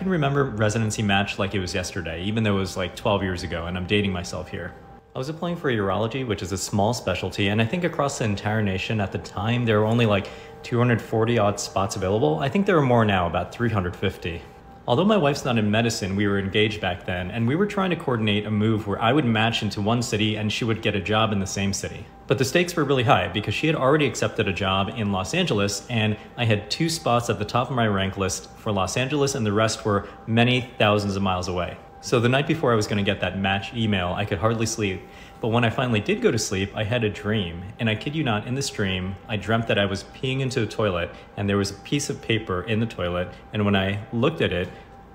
I can remember residency match like it was yesterday, even though it was like 12 years ago, and I'm dating myself here. I was applying for urology, which is a small specialty, and I think across the entire nation at the time, there were only like 240 odd spots available. I think there are more now, about 350. Although my wife's not in medicine, we were engaged back then, and we were trying to coordinate a move where I would match into one city and she would get a job in the same city. But the stakes were really high because she had already accepted a job in Los Angeles, and I had 2 spots at the top of my rank list for Los Angeles, and the rest were many thousands of miles away. So the night before I was going to get that match email, I could hardly sleep. But when I finally did go to sleep, I had a dream. And I kid you not, in this dream, I dreamt that I was peeing into a toilet and there was a piece of paper in the toilet. And when I looked at it,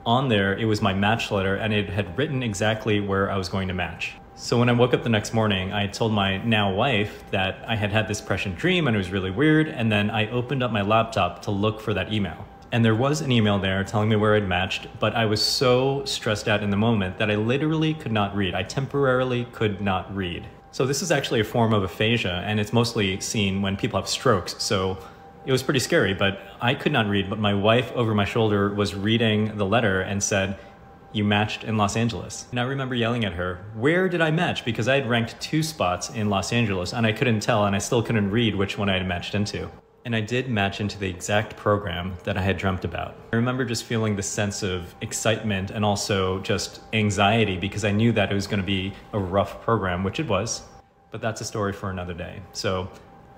on there, it was my match letter and it had written exactly where I was going to match. So when I woke up the next morning, I told my now wife that I had had this prescient dream and it was really weird. And then I opened up my laptop to look for that email. And there was an email there telling me where I'd matched, but I was so stressed out in the moment that I literally could not read. I temporarily could not read. So this is actually a form of aphasia, and it's mostly seen when people have strokes. So it was pretty scary, but I could not read, but my wife over my shoulder was reading the letter and said, "You matched in Los Angeles." And I remember yelling at her, where did I match? Because I had ranked 2 spots in Los Angeles and I couldn't tell, and I still couldn't read which one I had matched into. And I did match into the exact program that I had dreamt about. I remember just feeling this sense of excitement and also just anxiety because I knew that it was going to be a rough program, which it was, but that's a story for another day. So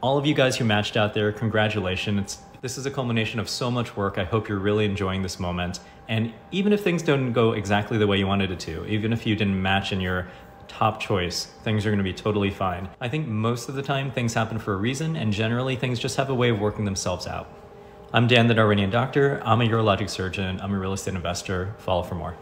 all of you guys who matched out there, congratulations. This is a culmination of so much work. I hope you're really enjoying this moment. And even if things don't go exactly the way you wanted it to, even if you didn't match in your top choice, things are going to be totally fine. I think most of the time things happen for a reason, and generally things just have a way of working themselves out. I'm Dan, the Darwinian Doctor. I'm a urologic surgeon. I'm a real estate investor. Follow for more.